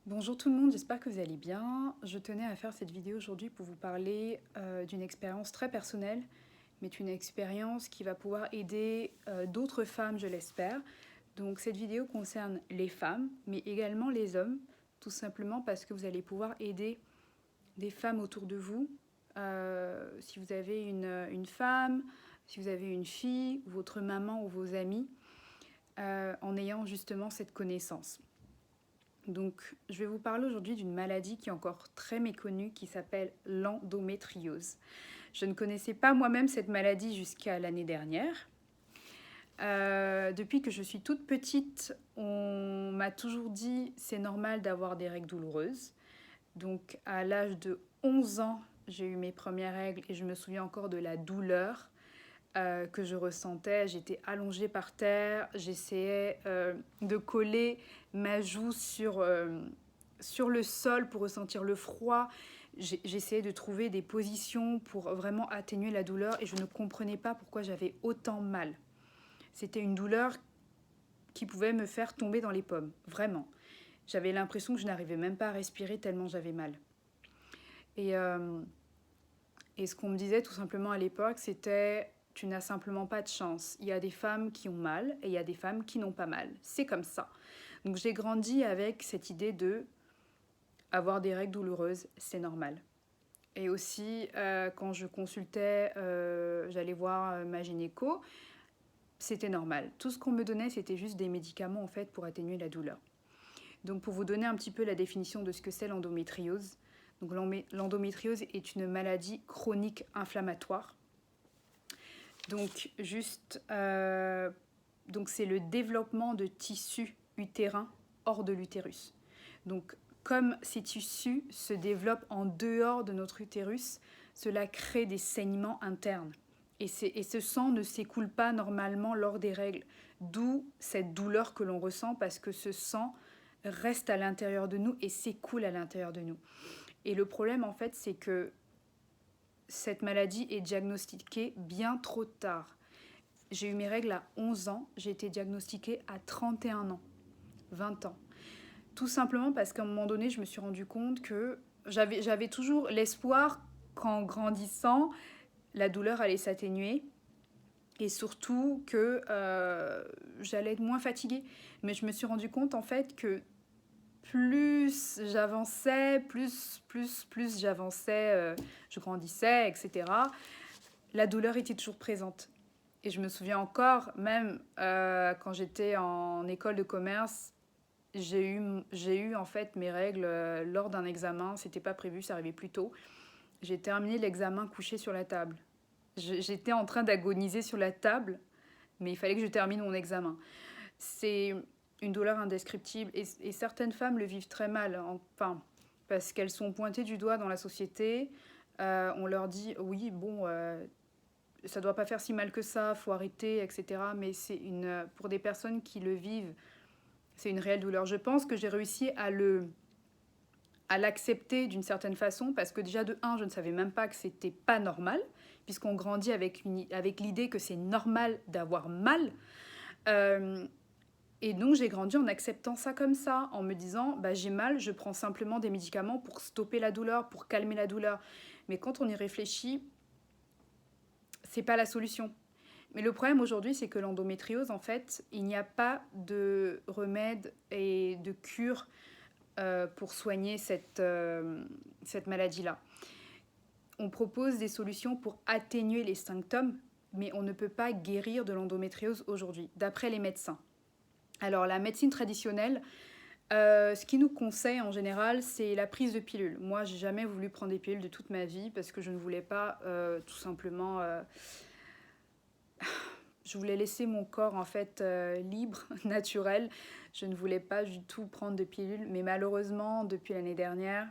Bonjour tout le monde, j'espère que vous allez bien. Je tenais à faire cette vidéo aujourd'hui pour vous parler d'une expérience très personnelle, mais une expérience qui va pouvoir aider d'autres femmes, je l'espère. Donc cette vidéo concerne les femmes, mais également les hommes, tout simplement parce que vous allez pouvoir aider des femmes autour de vous. Si vous avez une femme, si vous avez une fille, votre maman ou vos amis, en ayant justement cette connaissance. Donc, je vais vous parler aujourd'hui d'une maladie qui est encore très méconnue, qui s'appelle l'endométriose. Je ne connaissais pas moi-même cette maladie jusqu'à l'année dernière. Depuis que je suis toute petite, on m'a toujours dit c'est normal d'avoir des règles douloureuses. Donc, à l'âge de 11 ans, j'ai eu mes premières règles et je me souviens encore de la douleur que je ressentais. J'étais allongée par terre, j'essayais de coller ma joue sur le sol pour ressentir le froid. J'essayais de trouver des positions pour vraiment atténuer la douleur et je ne comprenais pas pourquoi j'avais autant mal. C'était une douleur qui pouvait me faire tomber dans les pommes, vraiment. J'avais l'impression que je n'arrivais même pas à respirer tellement j'avais mal. Et, euh, et ce qu'on me disait tout simplement à l'époque, c'était tu n'as simplement pas de chance. Il y a des femmes qui ont mal et il y a des femmes qui n'ont pas mal. C'est comme ça. Donc j'ai grandi avec cette idée de avoir des règles douloureuses, c'est normal. Et aussi, quand je consultais, j'allais voir ma gynéco, c'était normal. Tout ce qu'on me donnait, c'était juste des médicaments en fait pour atténuer la douleur. Donc pour vous donner un petit peu la définition de ce que c'est l'endométriose, donc l'endométriose est une maladie chronique inflammatoire. Donc donc c'est le développement de tissus utérins hors de l'utérus. Donc comme ces tissus se développent en dehors de notre utérus, cela crée des saignements internes. Et ce sang ne s'écoule pas normalement lors des règles. D'où cette douleur que l'on ressent parce que ce sang reste à l'intérieur de nous et s'écoule à l'intérieur de nous. Et le problème en fait c'est que cette maladie est diagnostiquée bien trop tard. J'ai eu mes règles à 11 ans, j'ai été diagnostiquée à 31 ans, 20 ans. Tout simplement parce qu'à un moment donné, je me suis rendu compte que j'avais toujours l'espoir qu'en grandissant, la douleur allait s'atténuer et surtout que j'allais être moins fatiguée. Mais je me suis rendu compte en fait que plus j'avançais, plus j'avançais, je grandissais, etc. La douleur était toujours présente. Et je me souviens encore, même quand j'étais en école de commerce, j'ai eu en fait mes règles lors d'un examen. C'était pas prévu, ça arrivait plus tôt. J'ai terminé l'examen couché sur la table. J'étais en train d'agoniser sur la table, mais il fallait que je termine mon examen. C'est une douleur indescriptible et certaines femmes le vivent très mal, enfin, parce qu'elles sont pointées du doigt dans la société. On leur dit oui, bon, ça doit pas faire si mal que ça, faut arrêter, etc. Mais pour des personnes qui le vivent, c'est une réelle douleur. Je pense que j'ai réussi à l'accepter d'une certaine façon parce que déjà de un, je ne savais même pas que c'était pas normal puisqu'on grandit avec l'idée que c'est normal d'avoir mal. Euh, et donc j'ai grandi en acceptant ça comme ça, en me disant bah, j'ai mal, je prends simplement des médicaments pour stopper la douleur, pour calmer la douleur. Mais quand on y réfléchit, c'est pas la solution. Mais le problème aujourd'hui, c'est que l'endométriose, en fait, il n'y a pas de remède et de cure pour soigner cette maladie-là. On propose des solutions pour atténuer les symptômes, mais on ne peut pas guérir de l'endométriose aujourd'hui, d'après les médecins. Alors la médecine traditionnelle, ce qui nous conseille en général, c'est la prise de pilules. Moi, j'ai jamais voulu prendre des pilules de toute ma vie parce que je ne voulais pas tout simplement je voulais laisser mon corps en fait libre, naturel. Je ne voulais pas du tout prendre de pilules, mais malheureusement, depuis l'année dernière,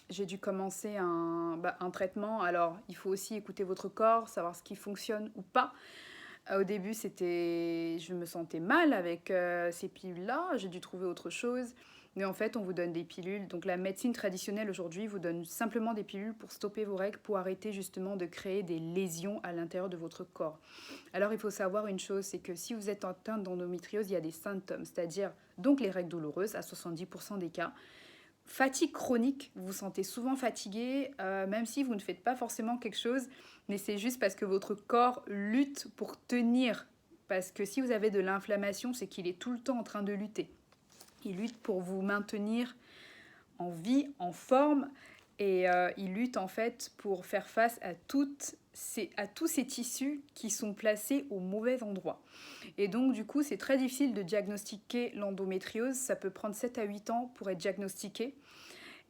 j'ai dû commencer un traitement. Alors, il faut aussi écouter votre corps, savoir ce qui fonctionne ou pas. Au début, je me sentais mal avec ces pilules-là. J'ai dû trouver autre chose. Mais en fait, on vous donne des pilules. Donc la médecine traditionnelle aujourd'hui vous donne simplement des pilules pour stopper vos règles, pour arrêter justement de créer des lésions à l'intérieur de votre corps. Alors il faut savoir une chose, c'est que si vous êtes atteint d'endométriose, il y a des symptômes, c'est-à-dire donc les règles douloureuses à 70% des cas. fatigue chronique, vous vous sentez souvent fatigué, même si vous ne faites pas forcément quelque chose, mais c'est juste parce que votre corps lutte pour tenir. Parce que si vous avez de l'inflammation, c'est qu'il est tout le temps en train de lutter. Il lutte pour vous maintenir en vie, en forme, et il lutte en fait pour faire face à tous ces tissus qui sont placés au mauvais endroit. Et donc du coup c'est très difficile de diagnostiquer l'endométriose, ça peut prendre 7 à 8 ans pour être diagnostiqué.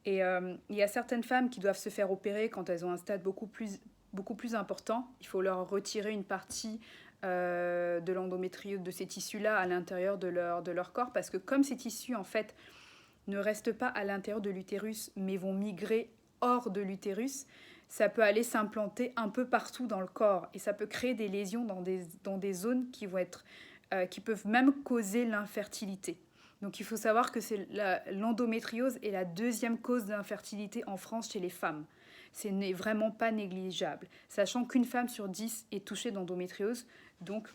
Et il y a certaines femmes qui doivent se faire opérer quand elles ont un stade beaucoup plus important. Il faut leur retirer une partie de l'endométriose, de ces tissus-là à l'intérieur de leur corps, parce que comme ces tissus en fait ne restent pas à l'intérieur de l'utérus mais vont migrer hors de l'utérus, ça peut aller s'implanter un peu partout dans le corps et ça peut créer des lésions dans des zones qui peuvent même causer l'infertilité. Donc il faut savoir que l'endométriose est la deuxième cause d'infertilité en France chez les femmes. Ce n'est vraiment pas négligeable, sachant qu'une femme sur 10 est touchée d'endométriose, donc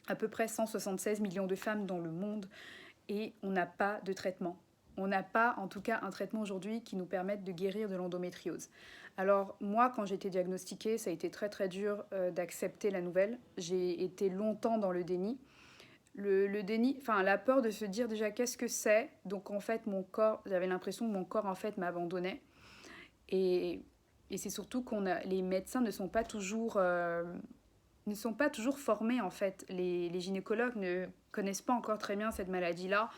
à peu près 176 millions de femmes dans le monde, et on n'a pas de traitement. On n'a pas, en tout cas, un traitement aujourd'hui qui nous permette de guérir de l'endométriose. Alors moi, quand j'ai été diagnostiquée, ça a été très très dur d'accepter la nouvelle. J'ai été longtemps dans le déni. Le déni, enfin la peur de se dire déjà qu'est-ce que c'est. Donc en fait, j'avais l'impression que mon corps en fait m'abandonnait. Et, et c'est surtout les médecins ne sont pas toujours formés en fait. Les gynécologues ne connaissent pas encore très bien cette maladie-là.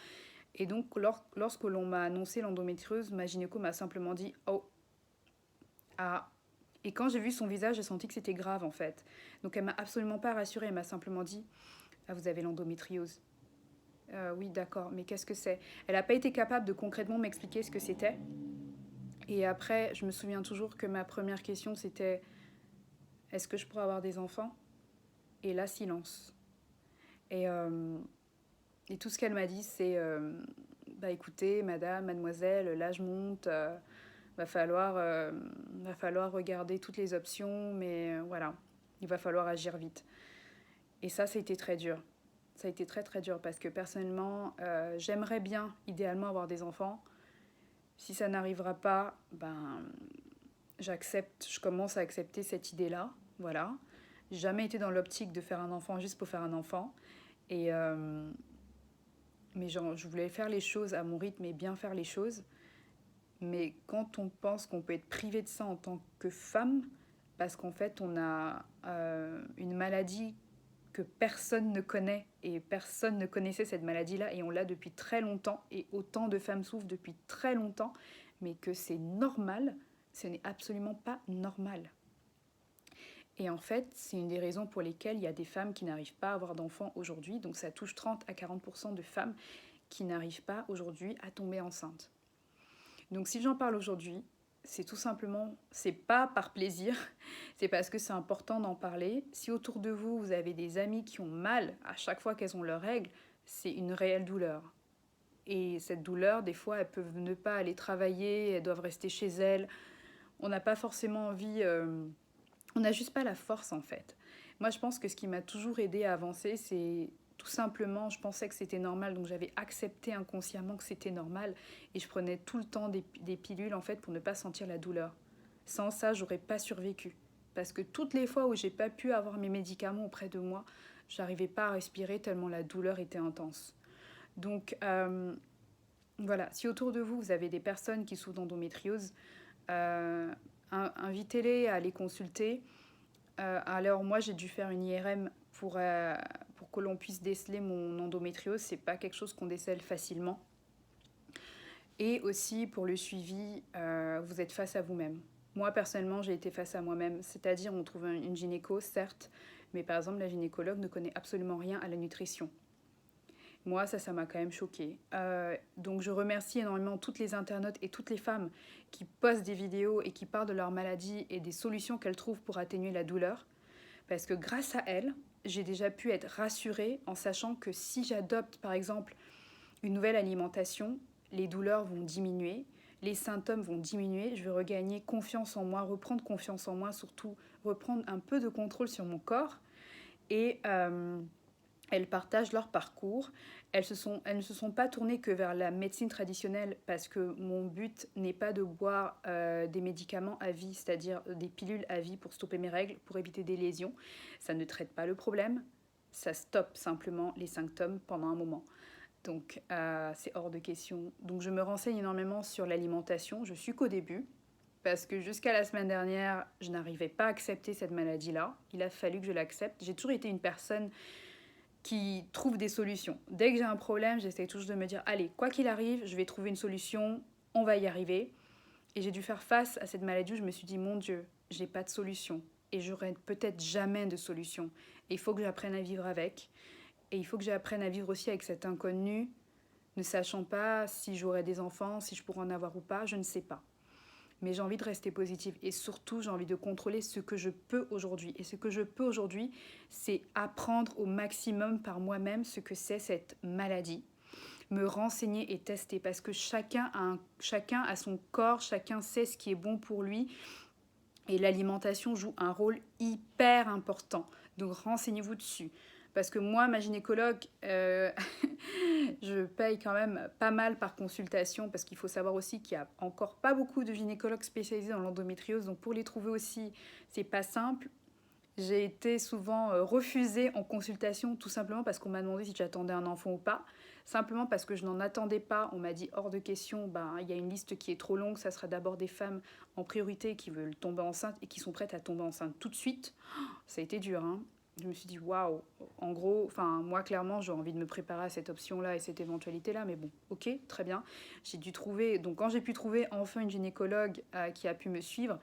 Et donc, lorsque l'on m'a annoncé l'endométriose, ma gynéco m'a simplement dit « Oh, ah ». Et quand j'ai vu son visage, j'ai senti que c'était grave, en fait. Donc, elle m'a absolument pas rassurée. Elle m'a simplement dit « Ah, vous avez l'endométriose ». Oui, d'accord, mais qu'est-ce que c'est? Elle n'a pas été capable de concrètement m'expliquer ce que c'était. Et après, je me souviens toujours que ma première question, c'était « Est-ce que je pourrais avoir des enfants ?» Et là, silence. Et tout ce qu'elle m'a dit, c'est bah écoutez, madame, mademoiselle, l'âge monte, va falloir regarder toutes les options, mais voilà, il va falloir agir vite. Et ça a été très dur. Ça a été très très dur parce que personnellement, j'aimerais bien, idéalement, avoir des enfants. Si ça n'arrivera pas, ben je commence à accepter cette idée-là, voilà. J'ai jamais été dans l'optique de faire un enfant juste pour faire un enfant. Et mais je voulais faire les choses à mon rythme et bien faire les choses. Mais quand on pense qu'on peut être privé de ça en tant que femme, parce qu'en fait on a une maladie que personne ne connaît et personne ne connaissait cette maladie-là et on l'a depuis très longtemps et autant de femmes souffrent depuis très longtemps, mais que c'est normal, ce n'est absolument pas normal. Et en fait, c'est une des raisons pour lesquelles il y a des femmes qui n'arrivent pas à avoir d'enfants aujourd'hui. Donc ça touche 30 à 40% de femmes qui n'arrivent pas aujourd'hui à tomber enceinte. Donc si j'en parle aujourd'hui, c'est tout simplement, c'est pas par plaisir, c'est parce que c'est important d'en parler. Si autour de vous, vous avez des amies qui ont mal à chaque fois qu'elles ont leurs règles, c'est une réelle douleur. Et cette douleur, des fois, elles peuvent ne pas aller travailler, elles doivent rester chez elles. On n'a pas forcément envie... on n'a juste pas la force en fait. Moi je pense que ce qui m'a toujours aidé à avancer, c'est tout simplement, je pensais que c'était normal, donc j'avais accepté inconsciemment que c'était normal et je prenais tout le temps des pilules en fait pour ne pas sentir la douleur. Sans ça, j'aurais pas survécu. Parce que toutes les fois où j'ai pas pu avoir mes médicaments auprès de moi, j'arrivais pas à respirer tellement la douleur était intense. Donc voilà, si autour de vous, vous avez des personnes qui souffrent d'endométriose, invitez-les à aller consulter. Alors moi j'ai dû faire une IRM pour que l'on puisse déceler mon endométriose. C'est pas quelque chose qu'on décèle facilement. Et aussi pour le suivi, vous êtes face à vous-même. Moi personnellement j'ai été face à moi-même, c'est-à-dire on trouve une gynéco certes, mais par exemple la gynécologue ne connaît absolument rien à la nutrition. Moi, ça m'a quand même choquée. Donc je remercie énormément toutes les internautes et toutes les femmes qui postent des vidéos et qui parlent de leur maladie et des solutions qu'elles trouvent pour atténuer la douleur. Parce que grâce à elles, j'ai déjà pu être rassurée en sachant que si j'adopte par exemple une nouvelle alimentation, les douleurs vont diminuer, les symptômes vont diminuer, je vais regagner confiance en moi, reprendre confiance en moi, surtout reprendre un peu de contrôle sur mon corps et elles partagent leur parcours. Elles ne se sont pas tournées que vers la médecine traditionnelle parce que mon but n'est pas de boire des médicaments à vie, c'est-à-dire des pilules à vie pour stopper mes règles, pour éviter des lésions. Ça ne traite pas le problème, ça stoppe simplement les symptômes pendant un moment. Donc c'est hors de question. Donc je me renseigne énormément sur l'alimentation. Je suis qu'au début parce que jusqu'à la semaine dernière, je n'arrivais pas à accepter cette maladie-là. Il a fallu que je l'accepte. J'ai toujours été une personne qui trouve des solutions. Dès que j'ai un problème, j'essaie toujours de me dire, allez, quoi qu'il arrive, je vais trouver une solution, on va y arriver. Et j'ai dû faire face à cette maladie où je me suis dit, mon Dieu, j'ai pas de solution. Et j'aurai peut-être jamais de solution. Et il faut que j'apprenne à vivre avec. Et il faut que j'apprenne à vivre aussi avec cet inconnu, ne sachant pas si j'aurai des enfants, si je pourrai en avoir ou pas, je ne sais pas. Mais j'ai envie de rester positive et surtout j'ai envie de contrôler ce que je peux aujourd'hui. Et ce que je peux aujourd'hui, c'est apprendre au maximum par moi-même ce que c'est cette maladie, me renseigner et tester parce que chacun a son corps, chacun sait ce qui est bon pour lui et l'alimentation joue un rôle hyper important. Donc renseignez-vous dessus. Parce que moi, ma gynécologue, je paye quand même pas mal par consultation parce qu'il faut savoir aussi qu'il n'y a encore pas beaucoup de gynécologues spécialisés dans l'endométriose. Donc pour les trouver aussi, c'est pas simple. J'ai été souvent refusée en consultation tout simplement parce qu'on m'a demandé si j'attendais un enfant ou pas. Simplement parce que je n'en attendais pas. On m'a dit hors de question, il y a une liste qui est trop longue. Ça sera d'abord des femmes en priorité qui veulent tomber enceintes et qui sont prêtes à tomber enceinte tout de suite. Ça a été dur, hein. Je me suis dit, waouh, en gros, enfin, moi, clairement, j'ai envie de me préparer à cette option-là et cette éventualité-là, mais bon, ok, très bien. J'ai dû trouver, donc quand j'ai pu trouver enfin une gynécologue qui a pu me suivre,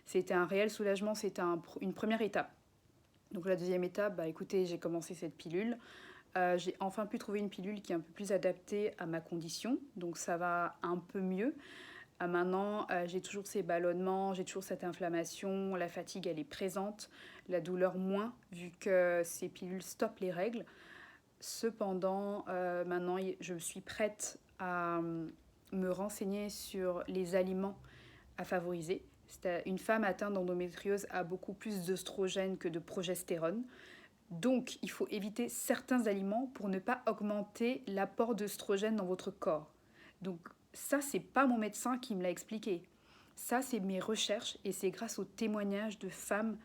c'était un réel soulagement, c'était une première étape. Donc la deuxième étape, écoutez, j'ai commencé cette pilule. J'ai enfin pu trouver une pilule qui est un peu plus adaptée à ma condition, donc ça va un peu mieux. Maintenant, j'ai toujours ces ballonnements, j'ai toujours cette inflammation, la fatigue elle est présente, la douleur moins vu que ces pilules stoppent les règles. Cependant, maintenant je suis prête à me renseigner sur les aliments à favoriser. Une femme atteinte d'endométriose a beaucoup plus d'œstrogène que de progestérone. Donc, il faut éviter certains aliments pour ne pas augmenter l'apport d'œstrogène dans votre corps. Donc, ça, c'est pas mon médecin qui me l'a expliqué. Ça, c'est mes recherches et c'est grâce aux témoignages de femmes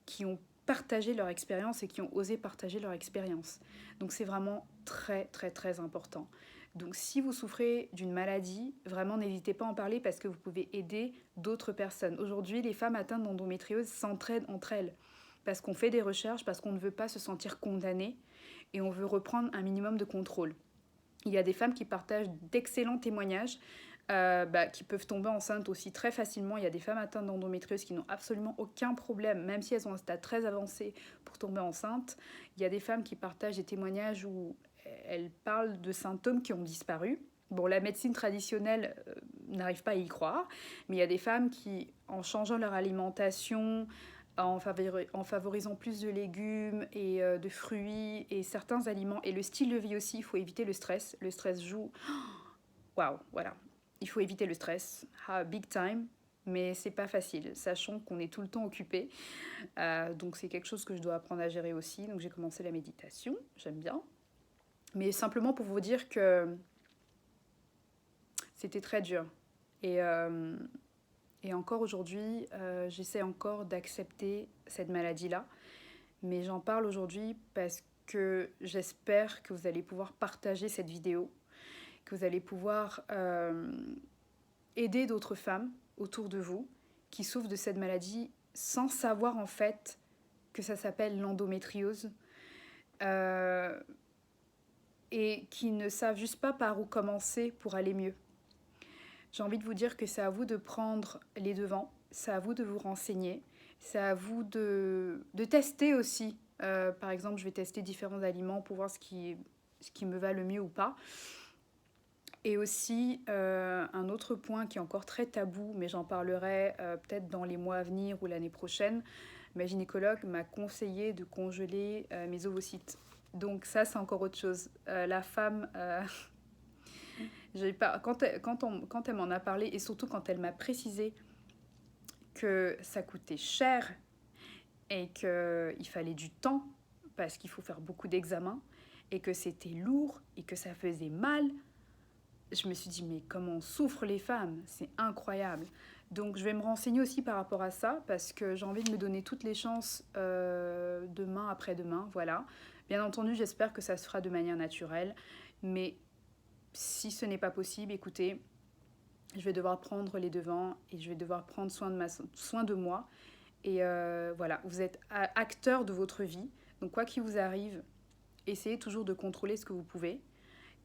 qui ont partagé leur expérience et qui ont osé partager leur expérience. Donc, c'est vraiment très, très, très important. Donc, si vous souffrez d'une maladie, vraiment, n'hésitez pas à en parler parce que vous pouvez aider d'autres personnes. Aujourd'hui, les femmes atteintes d'endométriose s'entraident entre elles parce qu'on fait des recherches, parce qu'on ne veut pas se sentir condamné et on veut reprendre un minimum de contrôle. Il y a des femmes qui partagent d'excellents témoignages qui peuvent tomber enceintes aussi très facilement. Il y a des femmes atteintes d'endométriose qui n'ont absolument aucun problème, même si elles ont un stade très avancé pour tomber enceinte. Il y a des femmes qui partagent des témoignages où elles parlent de symptômes qui ont disparu. Bon, la médecine traditionnelle n'arrive pas à y croire, mais il y a des femmes qui, en changeant leur alimentation, en favorisant plus de légumes et de fruits et certains aliments, et le style de vie aussi, il faut éviter le stress. Le stress joue... Waouh, voilà. Il faut éviter le stress, big time, mais c'est pas facile, sachant qu'on est tout le temps occupé. Donc c'est quelque chose que je dois apprendre à gérer aussi. Donc j'ai commencé la méditation, j'aime bien. Mais simplement pour vous dire que c'était très dur. Et, et encore aujourd'hui, j'essaie encore d'accepter cette maladie-là. Mais j'en parle aujourd'hui parce que j'espère que vous allez pouvoir partager cette vidéo, que vous allez pouvoir aider d'autres femmes autour de vous qui souffrent de cette maladie sans savoir en fait que ça s'appelle l'endométriose et qui ne savent juste pas par où commencer pour aller mieux. J'ai envie de vous dire que c'est à vous de prendre les devants, c'est à vous de vous renseigner, c'est à vous de tester aussi. Par exemple, je vais tester différents aliments pour voir ce qui me va le mieux ou pas. Et aussi, un autre point qui est encore très tabou, mais j'en parlerai peut-être dans les mois à venir ou l'année prochaine, ma gynécologue m'a conseillé de congeler mes ovocytes. Donc ça, c'est encore autre chose. La femme, quand elle m'en a parlé, et surtout quand elle m'a précisé que ça coûtait cher et qu'il fallait du temps, parce qu'il faut faire beaucoup d'examens, et que c'était lourd et que ça faisait mal, je me suis dit, mais comment souffrent les femmes? C'est incroyable. Donc je vais me renseigner aussi par rapport à ça, parce que j'ai envie de me donner toutes les chances demain, après-demain, voilà. Bien entendu, j'espère que ça se fera de manière naturelle, mais si ce n'est pas possible, écoutez, je vais devoir prendre les devants et je vais devoir prendre soin de moi. Et voilà, vous êtes acteur de votre vie, donc quoi qu'il vous arrive, essayez toujours de contrôler ce que vous pouvez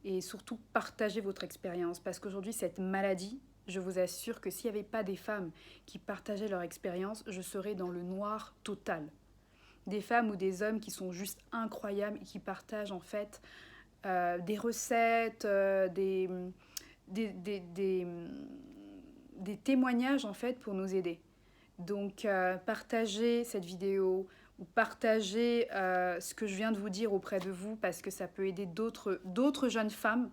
et surtout partagez votre expérience, parce qu'aujourd'hui, cette maladie, je vous assure que s'il n'y avait pas des femmes qui partageaient leur expérience, je serais dans le noir total. Des femmes ou des hommes qui sont juste incroyables et qui partagent en fait des recettes, des, des, des, des témoignages en fait pour nous aider. Donc partagez cette vidéo ou partagez ce que je viens de vous dire auprès de vous, parce que ça peut aider d'autres jeunes femmes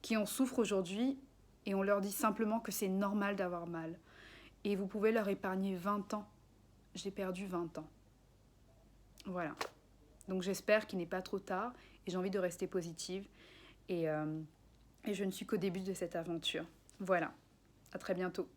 qui en souffrent aujourd'hui, et on leur dit simplement que c'est normal d'avoir mal. Et vous pouvez leur épargner 20 ans. J'ai perdu 20 ans. Voilà. Donc j'espère qu'il n'est pas trop tard et j'ai envie de rester positive. Et je ne suis qu'au début de cette aventure. Voilà. À très bientôt.